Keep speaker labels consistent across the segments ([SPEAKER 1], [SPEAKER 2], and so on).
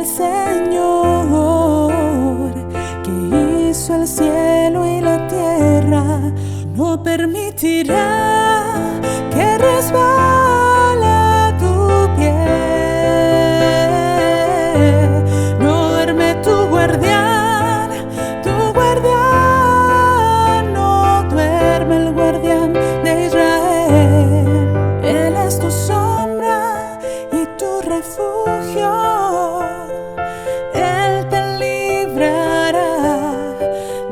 [SPEAKER 1] el Señor, que hizo el cielo y la tierra, no permitirá que resbale tu pie. No duerme tu guardián, no duerme el guardián de Israel. Él es tu sombra y tu refugio. Él te librará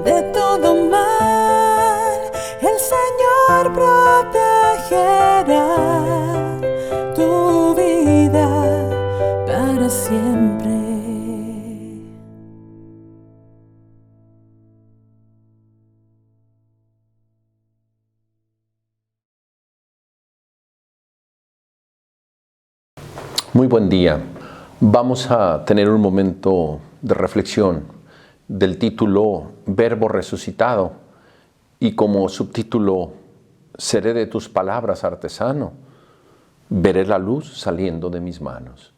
[SPEAKER 1] de todo mal. El Señor protegerá tu vida para siempre.
[SPEAKER 2] Muy buen día. Vamos a tener un momento de reflexión del título Verbo resucitado y como subtítulo Seré de tus palabras artesano, veré la luz saliendo de mis manos.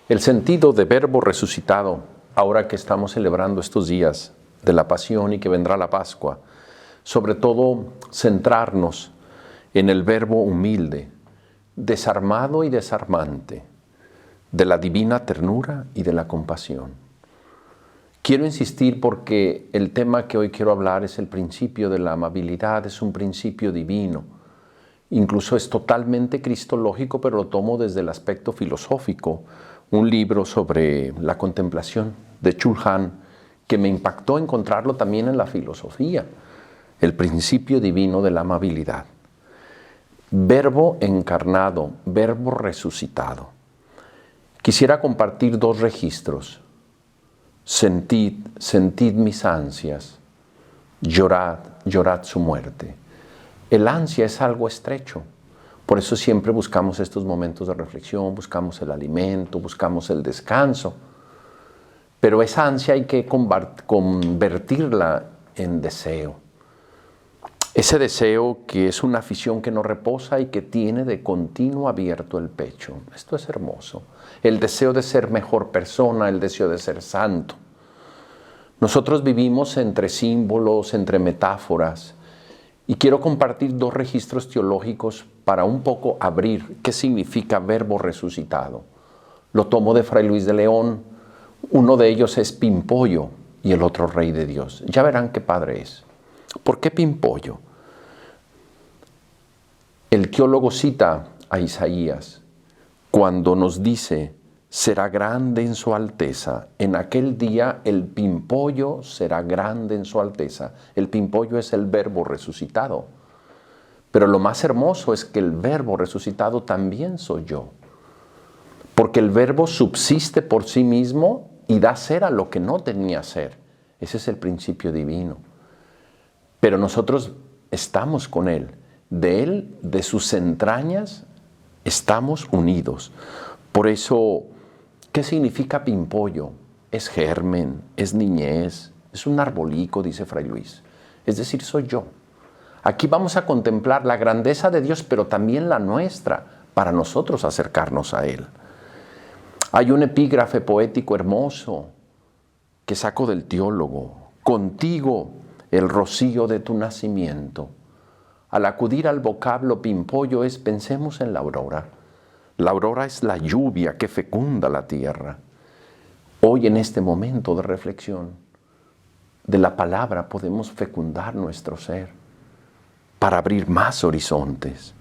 [SPEAKER 2] El sentido de Verbo resucitado, ahora que estamos celebrando estos días de la Pasión y que vendrá la Pascua, sobre todo centrarnos en el Verbo humilde, desarmado y desarmante, de la divina ternura y de la compasión. Quiero insistir porque el tema que hoy quiero hablar es el principio de la amabilidad, es un principio divino. Incluso es totalmente cristológico, pero lo tomo desde el aspecto filosófico. Un libro sobre la contemplación de Chul Han, que me impactó encontrarlo también en la filosofía. El principio divino de la amabilidad. Verbo encarnado, verbo resucitado. Quisiera compartir dos registros. Sentid mis ansias, llorad su muerte. El ansia es algo estrecho, por eso siempre buscamos estos momentos de reflexión, buscamos el alimento, buscamos el descanso. Pero esa ansia hay que convertirla en deseo. Ese deseo que es una afición que no reposa y que tiene de continuo abierto el pecho. Esto es hermoso. El deseo de ser mejor persona, el deseo de ser santo. Nosotros vivimos entre símbolos, entre metáforas, y quiero compartir dos registros teológicos para un poco abrir qué significa verbo resucitado. Lo tomo de Fray Luis de León, uno de ellos es Pimpollo y el otro Rey de Dios. Ya verán qué padre es. ¿Por qué Pimpollo? El teólogo cita a Isaías cuando nos dice: será grande en su alteza. En aquel día el pimpollo será grande en su alteza. El pimpollo es el verbo resucitado. Pero lo más hermoso es que el verbo resucitado también soy yo. Porque el verbo subsiste por sí mismo y da ser a lo que no tenía ser. Ese es el principio divino. Pero nosotros estamos con Él. De sus entrañas, estamos unidos. Por eso, ¿qué significa pimpollo? Es germen, es niñez, es un arbolico, dice Fray Luis. Es decir, soy yo. Aquí vamos a contemplar la grandeza de Dios, pero también la nuestra, para nosotros acercarnos a Él. Hay un epígrafe poético hermoso que saco del teólogo. Contigo el rocío de tu nacimiento. Al acudir al vocablo pimpollo pensemos en la aurora. La aurora es la lluvia que fecunda la tierra. Hoy en este momento de reflexión de la palabra podemos fecundar nuestro ser para abrir más horizontes.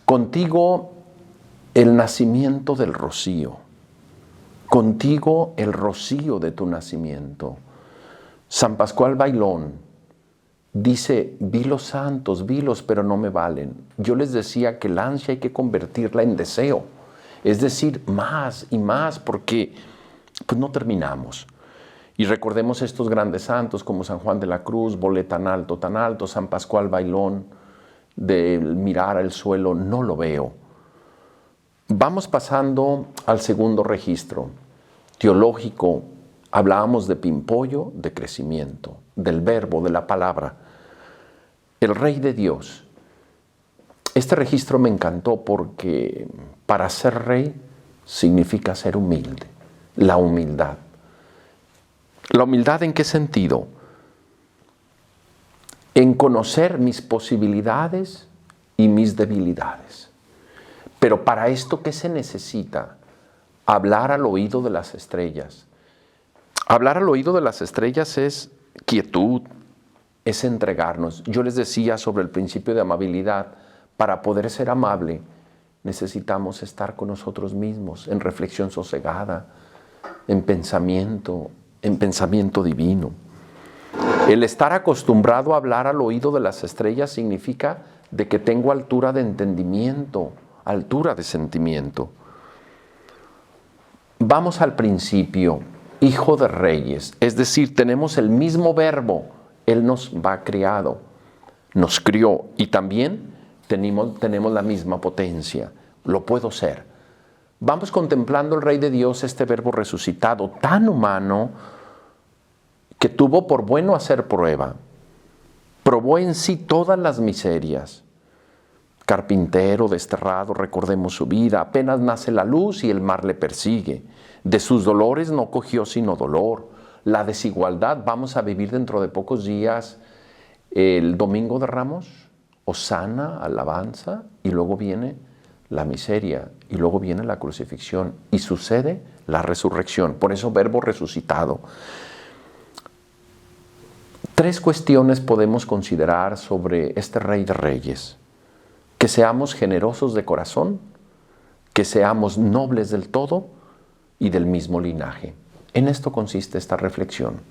[SPEAKER 2] Contigo el nacimiento del rocío. Contigo el rocío de tu nacimiento. San Pascual Bailón dice: vi los santos, vilos, pero no me valen. Yo les decía que la ansia hay que convertirla en deseo. Es decir, más y más, porque pues no terminamos. Y recordemos estos grandes santos como San Juan de la Cruz, volé tan alto, San Pascual Bailón, de mirar al suelo, no lo veo. Vamos pasando al segundo registro teológico. Hablábamos de pimpollo, de crecimiento, del verbo, de la palabra. El Rey de Dios. Este registro me encantó porque para ser rey significa ser humilde. la humildad. ¿La humildad en qué sentido? En conocer mis posibilidades y mis debilidades. Pero para esto, ¿qué se necesita? Hablar al oído de las estrellas. Hablar al oído de las estrellas es quietud, es entregarnos. Yo les decía sobre el principio de amabilidad. Para poder ser amable, necesitamos estar con nosotros mismos, en reflexión sosegada, en pensamiento divino. El estar acostumbrado a hablar al oído de las estrellas significa de que tengo altura de entendimiento, altura de sentimiento. Vamos al principio, hijo de reyes, es decir, tenemos el mismo verbo, Él nos va criado, nos crió y también tenemos la misma potencia, lo puedo ser. Vamos contemplando el Rey de Dios, este verbo resucitado, tan humano, que tuvo por bueno hacer prueba, probó en sí todas las miserias. Carpintero, desterrado, recordemos su vida, apenas nace la luz y el mar le persigue. De sus dolores no cogió sino dolor. La desigualdad, vamos a vivir dentro de pocos días el Domingo de Ramos, hosana, alabanza, y luego viene la miseria, y luego viene la crucifixión, y sucede la resurrección. Por eso verbo resucitado. 3 cuestiones podemos considerar sobre este Rey de Reyes. Que seamos generosos de corazón, que seamos nobles del todo y del mismo linaje. En esto consiste esta reflexión.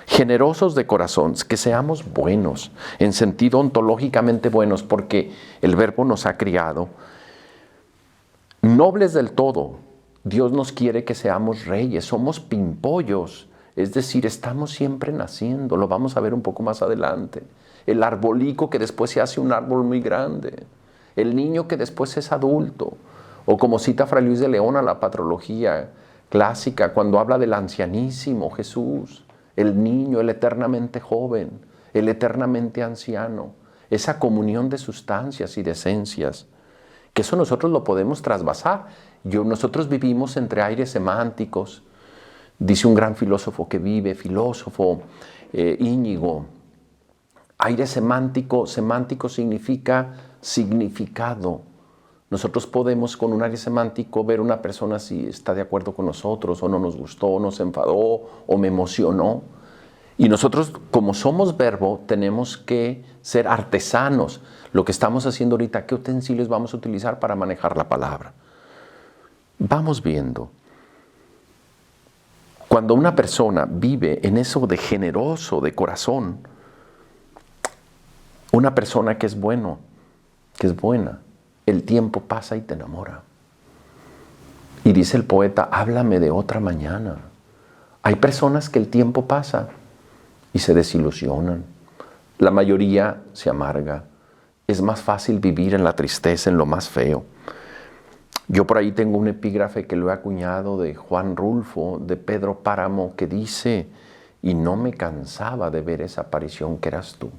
[SPEAKER 2] Generosos de corazón, que seamos buenos, en sentido ontológicamente buenos, porque el verbo nos ha criado. Nobles del todo, Dios nos quiere que seamos reyes, somos pimpollos. Es decir, estamos siempre naciendo, lo vamos a ver un poco más adelante. El arbolico que después se hace un árbol muy grande. El niño que después es adulto. O como cita Fray Luis de León a la patrología clásica, cuando habla del ancianísimo Jesús, el niño, el eternamente joven, el eternamente anciano. Esa comunión de sustancias y de esencias, que eso nosotros lo podemos trasvasar. Nosotros vivimos entre aires semánticos. Dice un gran filósofo que vive, Íñigo, aire semántico significa significado. Nosotros podemos con un aire semántico ver una persona si está de acuerdo con nosotros, o no nos gustó, o nos enfadó, o me emocionó. Y nosotros, como somos verbo, tenemos que ser artesanos. Lo que estamos haciendo ahorita, ¿qué utensilios vamos a utilizar para manejar la palabra? Vamos viendo. Cuando una persona vive en eso de generoso, de corazón, una persona que es bueno, que es buena, el tiempo pasa y te enamora. Y dice el poeta, háblame de otra mañana. Hay personas que el tiempo pasa y se desilusionan. La mayoría se amarga. Es más fácil vivir en la tristeza, en lo más feo. Yo por ahí tengo un epígrafe que lo he acuñado de Juan Rulfo, de Pedro Páramo, que dice, y no me cansaba de ver esa aparición que eras tú.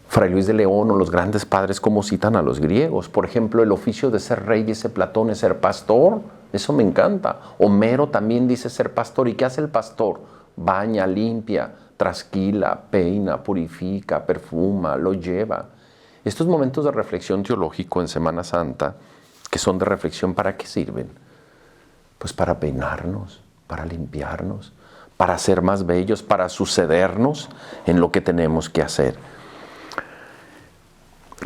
[SPEAKER 2] Fray Luis de León o los grandes padres como citan a los griegos. Por ejemplo, el oficio de ser rey, dice Platón, es ser pastor. Eso me encanta. Homero también dice ser pastor. ¿Y qué hace el pastor? Baña, limpia, trasquila, peina, purifica, perfuma, lo lleva. Estos momentos de reflexión teológico en Semana Santa, que son de reflexión, ¿para qué sirven? Pues para peinarnos, para limpiarnos, para ser más bellos, para sucedernos en lo que tenemos que hacer.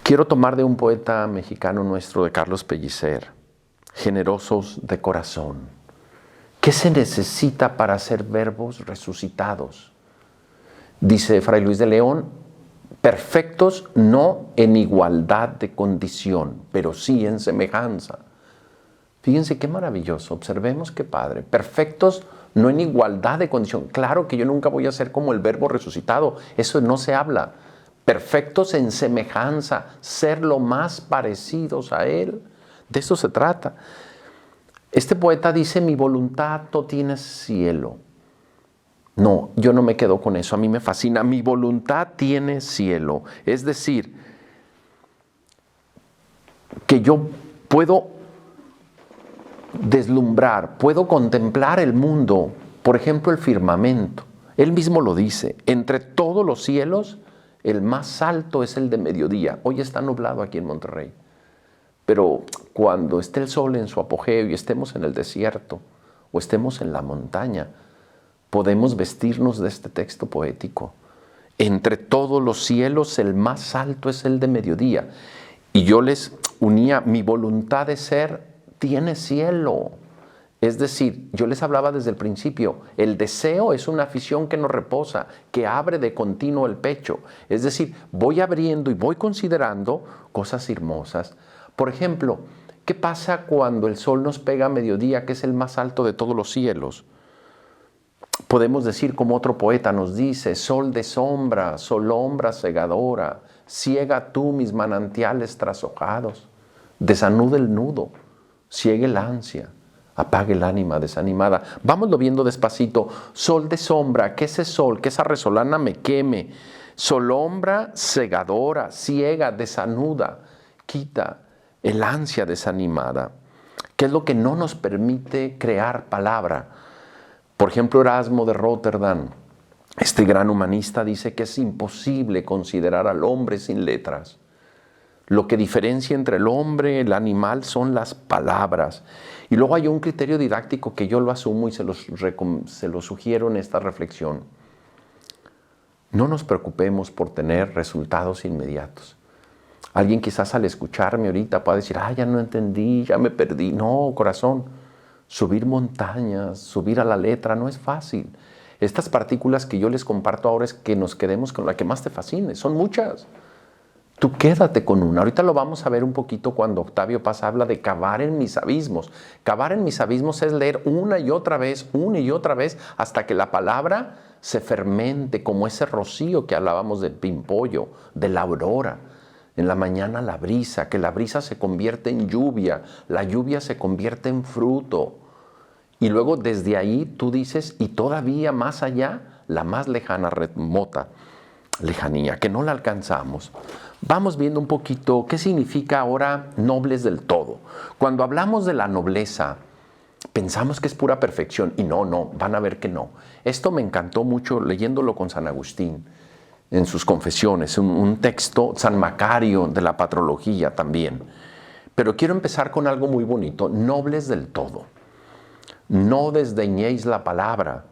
[SPEAKER 2] Quiero tomar de un poeta mexicano nuestro, de Carlos Pellicer, generosos de corazón. ¿Qué se necesita para ser verbos resucitados? Dice Fray Luis de León, perfectos no en igualdad de condición, pero sí en semejanza. Fíjense qué maravilloso, observemos qué padre. Perfectos no en igualdad de condición. Claro que yo nunca voy a ser como el verbo resucitado, eso no se habla. Perfectos en semejanza, ser lo más parecidos a Él. De eso se trata. Este poeta dice, mi voluntad no tiene cielo. No, yo no me quedo con eso, a mí me fascina. Mi voluntad tiene cielo. Es decir, que yo puedo deslumbrar, puedo contemplar el mundo, por ejemplo, el firmamento. Él mismo lo dice, entre todos los cielos, el más alto es el de mediodía. Hoy está nublado aquí en Monterrey, pero cuando esté el sol en su apogeo y estemos en el desierto o estemos en la montaña, podemos vestirnos de este texto poético. Entre todos los cielos, el más alto es el de mediodía. Y yo les unía, mi voluntad de ser tiene cielo. Es decir, yo les hablaba desde el principio, el deseo es una afición que no reposa, que abre de continuo el pecho. Es decir, voy abriendo y voy considerando cosas hermosas. Por ejemplo, ¿qué pasa cuando el sol nos pega a mediodía, que es el más alto de todos los cielos? Podemos decir, como otro poeta nos dice, sol de sombra, solombra cegadora, ciega tú mis manantiales trashojados, desanuda el nudo, ciegue el ansia, apague el ánima desanimada. Vámonos viendo despacito. Sol de sombra, que ese sol, que esa resolana me queme. Solombra cegadora, ciega, desanuda, quita el ansia desanimada. ¿Qué es lo que no nos permite crear palabra? Por ejemplo, Erasmo de Rotterdam, este gran humanista, dice que es imposible considerar al hombre sin letras. Lo que diferencia entre el hombre y el animal son las palabras. Y luego hay un criterio didáctico que yo lo asumo y se lo sugiero en esta reflexión. No nos preocupemos por tener resultados inmediatos. Alguien quizás al escucharme ahorita pueda decir, ya no entendí, ya me perdí. No, corazón, subir montañas, subir a la letra no es fácil. Estas partículas que yo les comparto ahora es que nos quedemos con la que más te fascine. Son muchas. Tú quédate con una. Ahorita lo vamos a ver un poquito cuando Octavio Paz habla de cavar en mis abismos. Cavar en mis abismos es leer una y otra vez, hasta que la palabra se fermente, como ese rocío que hablábamos del pimpollo, de la aurora. En la mañana la brisa, que la brisa se convierte en lluvia, la lluvia se convierte en fruto. Y luego desde ahí tú dices, y todavía más allá, la más lejana, remota lejanía, que no la alcanzamos. Vamos viendo un poquito qué significa ahora nobles del todo. Cuando hablamos de la nobleza, pensamos que es pura perfección, y no, van a ver que no. Esto me encantó mucho leyéndolo con San Agustín, en sus confesiones, un texto, San Macario, de la patrología también. Pero quiero empezar con algo muy bonito, nobles del todo. No desdeñéis la palabra.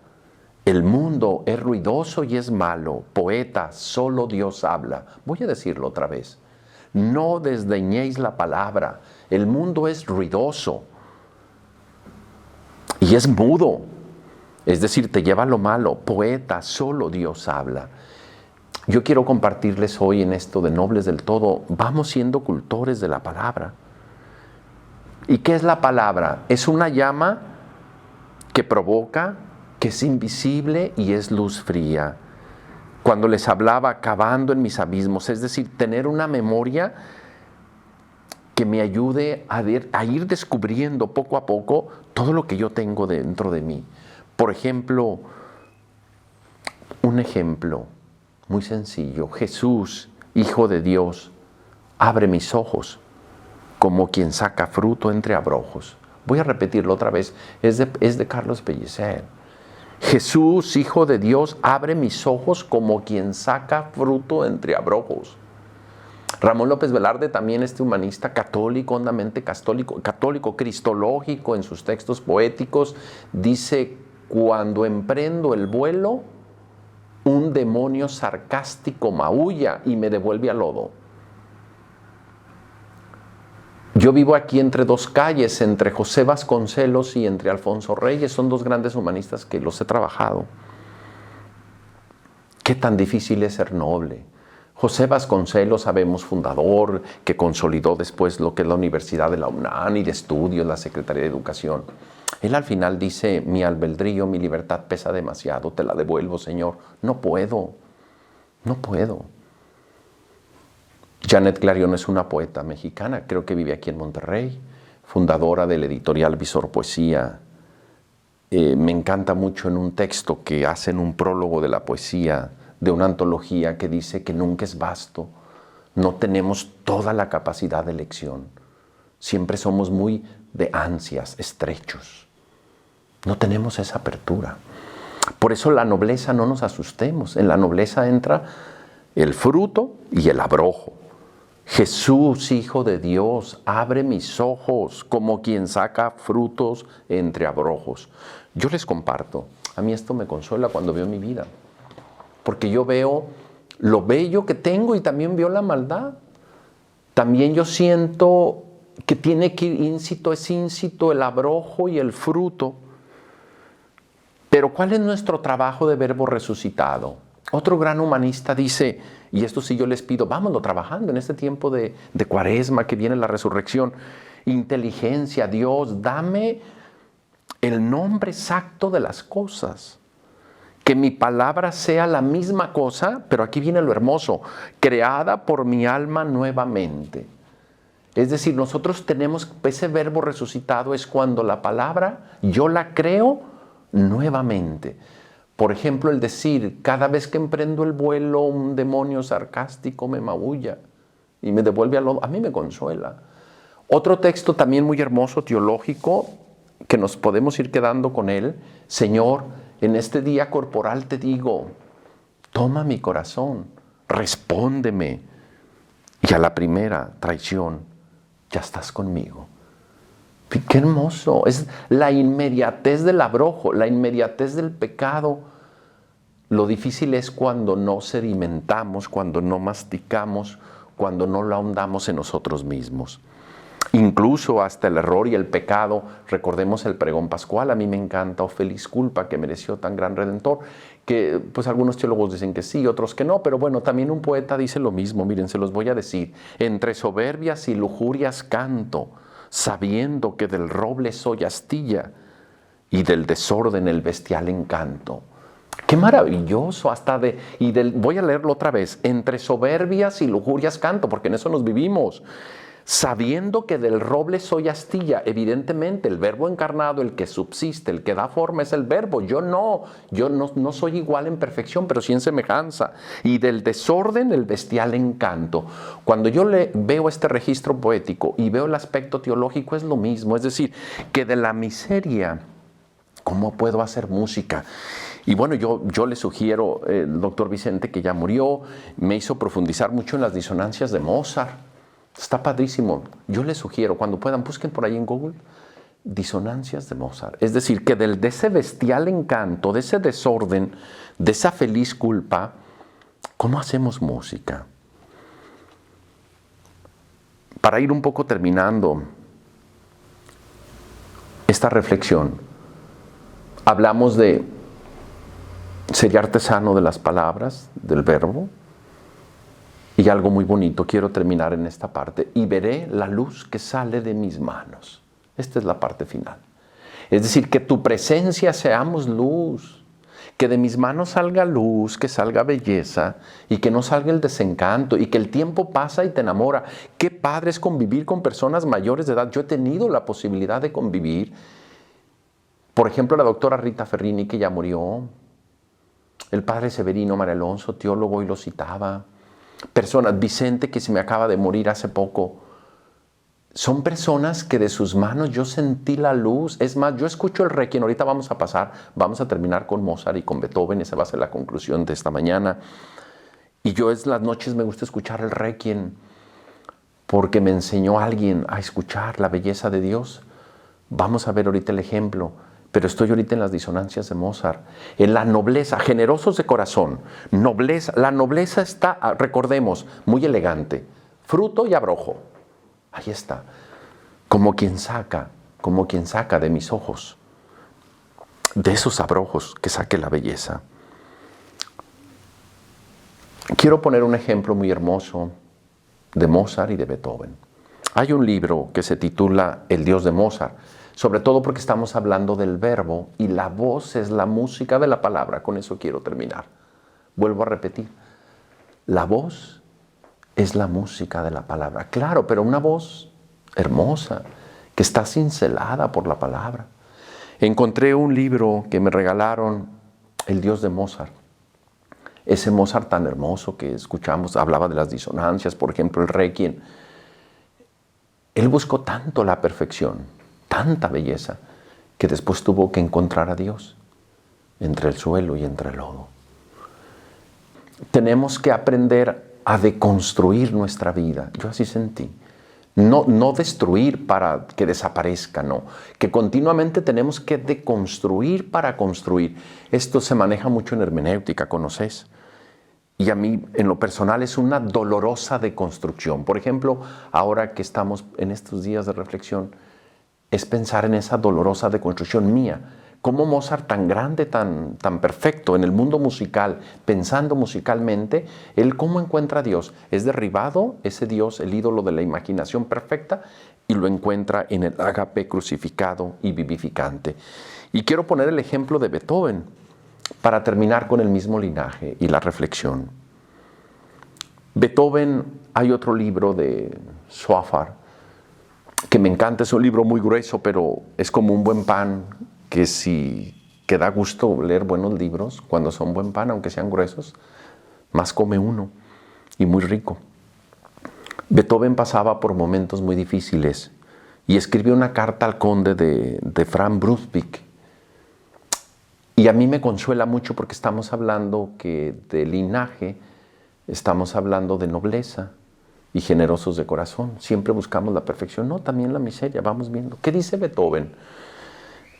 [SPEAKER 2] El mundo es ruidoso y es malo. Poeta, solo Dios habla. Voy a decirlo otra vez. No desdeñéis la palabra. El mundo es ruidoso y es mudo. Es decir, te lleva a lo malo. Poeta, solo Dios habla. Yo quiero compartirles hoy en esto de nobles del todo, vamos siendo cultores de la palabra. ¿Y qué es la palabra? Es una llama que provoca, que es invisible y es luz fría. Cuando les hablaba cavando en mis abismos, es decir, tener una memoria que me ayude a ir descubriendo poco a poco todo lo que yo tengo dentro de mí. Por ejemplo, un ejemplo muy sencillo. Jesús, Hijo de Dios, abre mis ojos como quien saca fruto entre abrojos. Voy a repetirlo otra vez, es de Carlos Pellicer. Jesús, Hijo de Dios, abre mis ojos como quien saca fruto entre abrojos. Ramón López Velarde, también este humanista católico, hondamente católico, cristológico en sus textos poéticos, dice, cuando emprendo el vuelo, un demonio sarcástico maulla y me devuelve al lodo. Yo vivo aquí entre dos calles, entre José Vasconcelos y entre Alfonso Reyes. Son dos grandes humanistas que los he trabajado. Qué tan difícil es ser noble. José Vasconcelos, sabemos, fundador, que consolidó después lo que es la Universidad de la UNAM y de Estudios, la Secretaría de Educación. Él al final dice, mi albedrío, mi libertad pesa demasiado, te la devuelvo, Señor. No puedo. Janet Clarion es una poeta mexicana, creo que vive aquí en Monterrey, fundadora del editorial Visor Poesía. Me encanta mucho en un texto que hace en un prólogo de la poesía, de una antología, que dice que nunca es vasto, no tenemos toda la capacidad de elección. Siempre somos muy de ansias, estrechos. No tenemos esa apertura. Por eso la nobleza, no nos asustemos. En la nobleza entra el fruto y el abrojo. Jesús, Hijo de Dios, abre mis ojos como quien saca frutos entre abrojos. Yo les comparto, a mí esto me consuela cuando veo mi vida, porque yo veo lo bello que tengo y también veo la maldad. También yo siento que tiene que ir íncito el abrojo y el fruto. Pero ¿cuál es nuestro trabajo de Verbo resucitado? Otro gran humanista dice, y esto sí yo les pido, vámonos trabajando en este tiempo de Cuaresma que viene la resurrección. Inteligencia, Dios, dame el nombre exacto de las cosas. Que mi palabra sea la misma cosa, pero aquí viene lo hermoso, creada por mi alma nuevamente. Es decir, nosotros tenemos, ese Verbo resucitado es cuando la palabra yo la creo nuevamente. Por ejemplo, el decir, cada vez que emprendo el vuelo, un demonio sarcástico me maulla y me devuelve al lodo. A mí me consuela. Otro texto también muy hermoso, teológico, que nos podemos ir quedando con él. Señor, en este día corporal te digo, toma mi corazón, respóndeme. Y a la primera traición, ya estás conmigo. ¡Qué hermoso! Es la inmediatez del abrojo, la inmediatez del pecado. Lo difícil es cuando no sedimentamos, cuando no masticamos, cuando no lo ahondamos en nosotros mismos. Incluso hasta el error y el pecado, recordemos el pregón pascual, a mí me encanta, oh feliz culpa que mereció tan gran Redentor, que pues algunos teólogos dicen que sí, otros que no, pero bueno, también un poeta dice lo mismo, miren, se los voy a decir, entre soberbias y lujurias canto, sabiendo que del roble soy astilla y del desorden el bestial encanto. ¡Qué maravilloso! Voy a leerlo otra vez. Entre soberbias y lujurias canto, porque en eso nos vivimos. Sabiendo que del roble soy astilla, evidentemente el verbo encarnado, el que subsiste, el que da forma es el verbo. Yo no soy igual en perfección, pero sí en semejanza. Y del desorden el bestial encanto. Cuando yo veo este registro poético y veo el aspecto teológico es lo mismo. Es decir, que de la miseria, ¿cómo puedo hacer música? Y bueno, yo le sugiero, el doctor Vicente, que ya murió, me hizo profundizar mucho en las disonancias de Mozart. Está padrísimo. Yo les sugiero, cuando puedan, busquen por ahí en Google, disonancias de Mozart. Es decir, que de ese bestial encanto, de ese desorden, de esa feliz culpa, ¿cómo hacemos música? Para ir un poco terminando esta reflexión, hablamos de ser artesano de las palabras, del verbo. Y algo muy bonito, quiero terminar en esta parte. Y veré la luz que sale de mis manos. Esta es la parte final. Es decir, que tu presencia seamos luz. Que de mis manos salga luz, que salga belleza y que no salga el desencanto y que el tiempo pasa y te enamora. Qué padre es convivir con personas mayores de edad. Yo he tenido la posibilidad de convivir. Por ejemplo, la doctora Rita Ferrini, que ya murió. El padre Severino María Alonso, teólogo, y lo citaba. Personas, Vicente, que se me acaba de morir hace poco, son personas que de sus manos yo sentí la luz. Es más, yo escucho el Requiem, ahorita vamos a terminar con Mozart y con Beethoven, esa va a ser la conclusión de esta mañana. Y yo las noches me gusta escuchar el Requiem, porque me enseñó alguien a escuchar la belleza de Dios. Vamos a ver ahorita el ejemplo. Pero estoy ahorita en las disonancias de Mozart, en la nobleza, generosos de corazón, nobleza. La nobleza está, recordemos, muy elegante, fruto y abrojo. Ahí está, como quien saca de mis ojos, de esos abrojos que saque la belleza. Quiero poner un ejemplo muy hermoso de Mozart y de Beethoven. Hay un libro que se titula El Dios de Mozart, sobre todo porque estamos hablando del verbo y la voz es la música de la palabra. Con eso quiero terminar. Vuelvo a repetir. La voz es la música de la palabra. Claro, pero una voz hermosa, que está cincelada por la palabra. Encontré un libro que me regalaron, El Dios de Mozart. Ese Mozart tan hermoso que escuchamos, hablaba de las disonancias, por ejemplo, el Requiem. Él buscó tanto la perfección, tanta belleza, que después tuvo que encontrar a Dios entre el suelo y entre el lodo. Tenemos que aprender a deconstruir nuestra vida. Yo así sentí. No destruir para que desaparezca, no. Que continuamente tenemos que deconstruir para construir. Esto se maneja mucho en hermenéutica, ¿conoces? Y a mí, en lo personal, es una dolorosa deconstrucción. Por ejemplo, ahora que estamos en estos días de reflexión, es pensar en esa dolorosa deconstrucción mía. Cómo Mozart, tan grande, tan perfecto en el mundo musical, pensando musicalmente, él cómo encuentra a Dios. Es derribado ese Dios, el ídolo de la imaginación perfecta, y lo encuentra en el ágape crucificado y vivificante. Y quiero poner el ejemplo de Beethoven para terminar con el mismo linaje y la reflexión. Beethoven, hay otro libro de Schwaffar que me encanta, es un libro muy grueso, pero es como un buen pan, que da gusto leer buenos libros cuando son buen pan, aunque sean gruesos, más come uno, y muy rico. Beethoven pasaba por momentos muy difíciles y escribió una carta al conde de Franz Brunswick. Y a mí me consuela mucho porque estamos hablando que de linaje, estamos hablando de nobleza y generosos de corazón. Siempre buscamos la perfección, no, también la miseria, vamos viendo. ¿Qué dice Beethoven?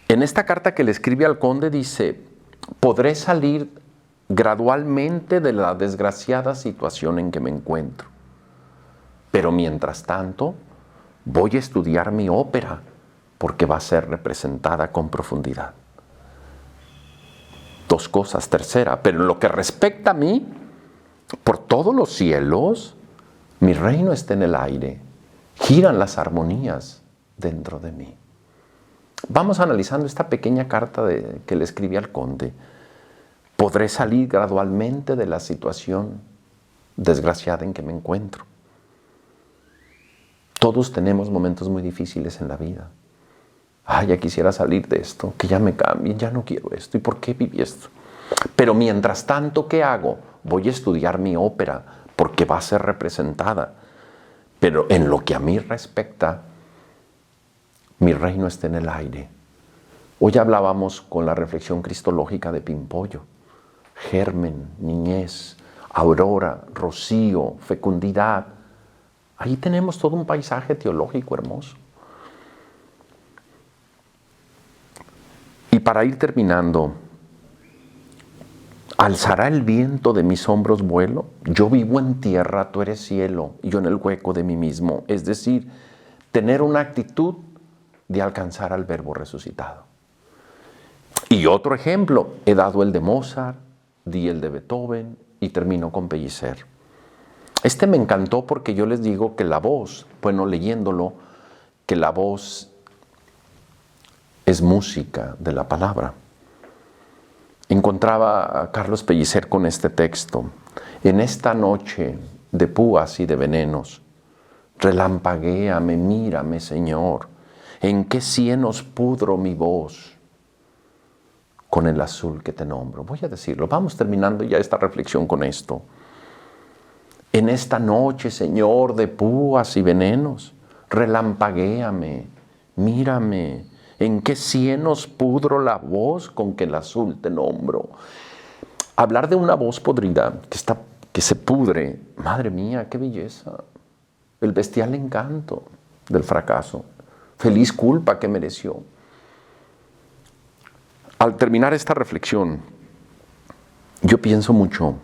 [SPEAKER 2] En esta carta que le escribe al conde dice: podré salir gradualmente de la desgraciada situación en que me encuentro, pero mientras tanto voy a estudiar mi ópera porque va a ser representada con profundidad. Dos cosas. Tercera, pero en lo que respecta a mí, por todos los cielos, mi reino está en el aire, giran las armonías dentro de mí. Vamos analizando esta pequeña carta que le escribí al conde. Podré salir gradualmente de la situación desgraciada en que me encuentro. Todos tenemos momentos muy difíciles en la vida. Ay, ya quisiera salir de esto, que ya me cambien, ya no quiero esto. ¿Y por qué viví esto? Pero mientras tanto, ¿qué hago? Voy a estudiar mi ópera porque va a ser representada. Pero en lo que a mí respecta, mi reino está en el aire. Hoy hablábamos con la reflexión cristológica de Pimpollo. Germen, niñez, aurora, rocío, fecundidad. Ahí tenemos todo un paisaje teológico hermoso. Y para ir terminando, ¿alzará el viento de mis hombros vuelo? Yo vivo en tierra, tú eres cielo, y yo en el hueco de mí mismo. Es decir, tener una actitud de alcanzar al Verbo resucitado. Y otro ejemplo, he dado el de Mozart, di el de Beethoven y termino con Pellicer. Este me encantó porque yo les digo que la voz, bueno, leyéndolo, que la voz es música de la palabra. Encontraba a Carlos Pellicer con este texto: en esta noche de púas y de venenos, relampaguéame, mírame, Señor, en qué cienos pudro mi voz con el azul que te nombro. Voy a decirlo, vamos terminando ya esta reflexión con esto. En esta noche, Señor, de púas y venenos, relampaguéame, mírame, en qué cienos pudro la voz con que el azul te nombro. Hablar de una voz podrida que se pudre, madre mía, qué belleza. El bestial encanto del fracaso, feliz culpa que mereció. Al terminar esta reflexión, yo pienso mucho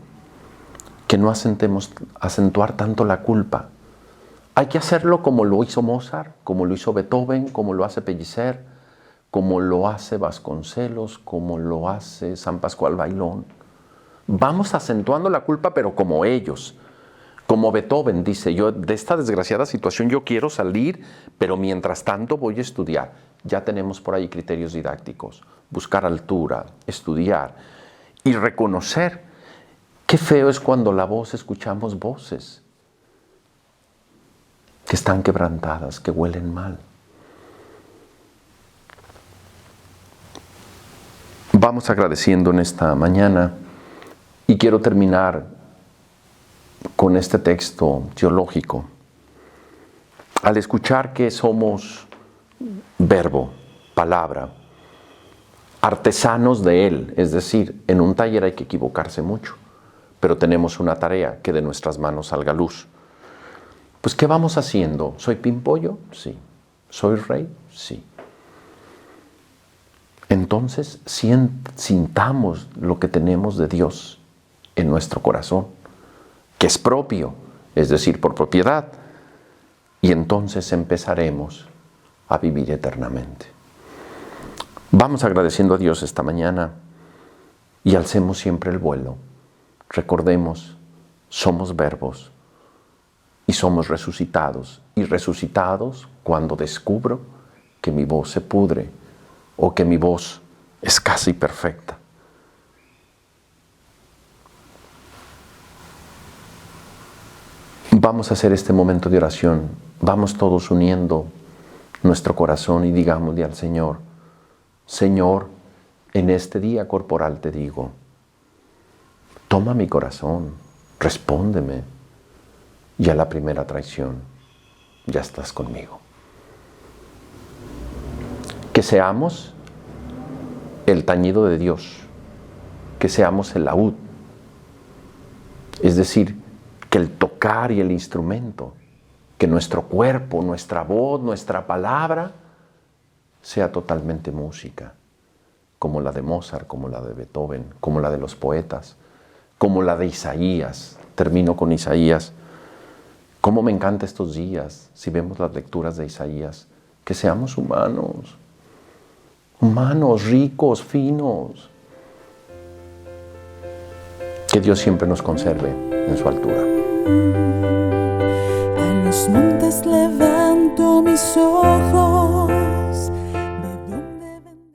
[SPEAKER 2] que no acentuar tanto la culpa. Hay que hacerlo como lo hizo Mozart, como lo hizo Beethoven, como lo hace Pellicer, como lo hace Vasconcelos, como lo hace San Pascual Bailón. Vamos acentuando la culpa, pero como ellos. Como Beethoven dice, yo de esta desgraciada situación yo quiero salir, pero mientras tanto voy a estudiar. Ya tenemos por ahí criterios didácticos. Buscar altura, estudiar y reconocer. Qué feo es cuando la voz escuchamos voces que están quebrantadas, que huelen mal. Vamos agradeciendo en esta mañana y quiero terminar con este texto teológico. al escuchar que somos verbo, palabra, artesanos de Él, es decir, en un taller hay que equivocarse mucho, pero tenemos una tarea, que de nuestras manos salga luz. Pues, ¿qué vamos haciendo? ¿Soy pimpollo? Sí. ¿Soy rey? Sí. Entonces, sintamos lo que tenemos de Dios en nuestro corazón, que es propio, es decir, por propiedad, y entonces empezaremos a vivir eternamente. Vamos agradeciendo a Dios esta mañana y alcemos siempre el vuelo. Recordemos, somos verbos y somos resucitados. Y resucitados cuando descubro que mi voz se pudre o que mi voz es casi perfecta. Vamos a hacer este momento de oración. Vamos todos uniendo nuestro corazón y digámosle al Señor: Señor, en este día corporal te digo, toma mi corazón, respóndeme, y a la primera traición ya estás conmigo. Que seamos el tañido de Dios, que seamos el laúd, es decir, que el tocar y el instrumento, que nuestro cuerpo, nuestra voz, nuestra palabra sea totalmente música, como la de Mozart, como la de Beethoven, como la de los poetas, como la de Isaías. Termino con Isaías. Cómo me encanta estos días, si vemos las lecturas de Isaías, que seamos humanos, ricos, finos. Que Dios siempre nos conserve en su altura.
[SPEAKER 1] A los montes levanto mis ojos, ¿de dónde vendrá?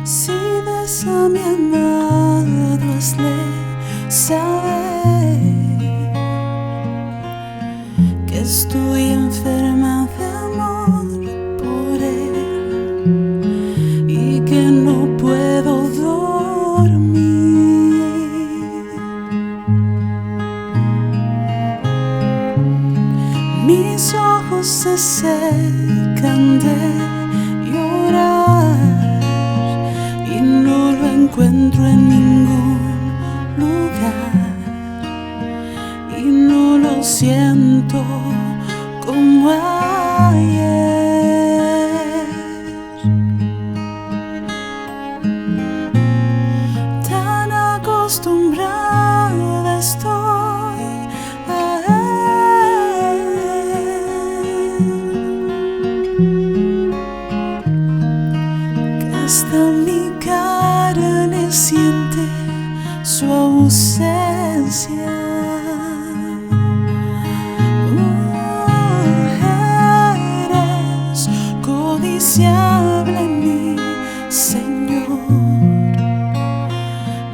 [SPEAKER 1] Si des a mi amado, hazle saber que estoy enferma de amor por él y que no puedo dormir. Mis ojos se secan de llorar y no lo encuentro en ningún lugar y no lo siento como ayer. Tan acostumbrada estoy a él, que hasta mi carne siente su ausencia. Eres codiciable, mi Señor,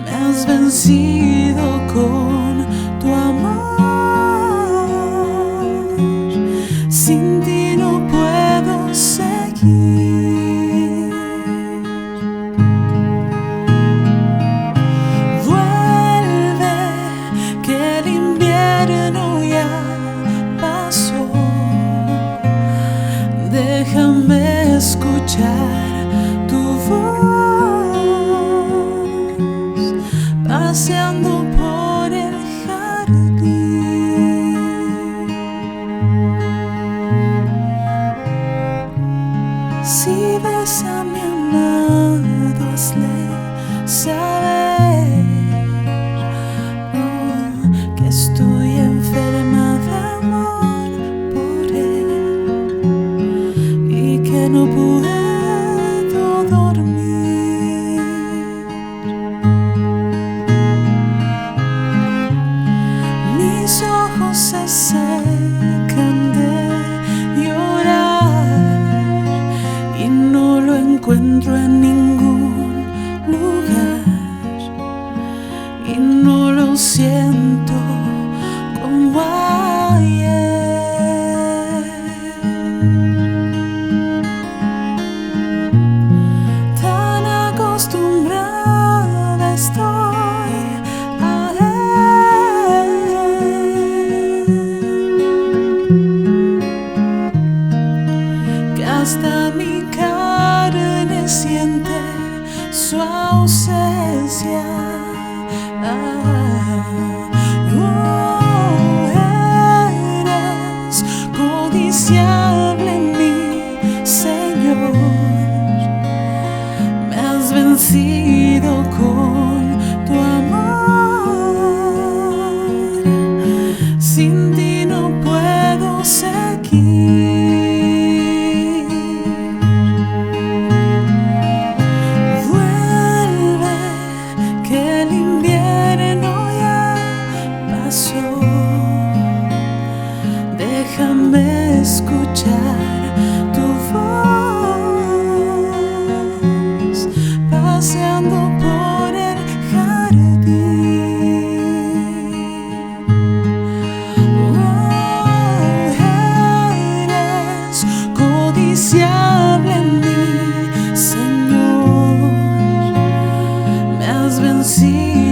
[SPEAKER 1] me has vencido con tu amor. Sin ti no puedo seguir. Vuelve, que el invierno ya pasó. Déjame escuchar tu voz paseando siento como ayer. Tan acostumbrada estoy a él, que hasta mi carne siente su ausencia. Eres codiciable en mí, Señor. Me has vencido con tu amor. Sin ti no puedo seguir. Vuelve, que el invierno ya pasó. Déjame escuchar tu voz paseando por el jardín. Eres codiciable en mí, Señor. Me has vencido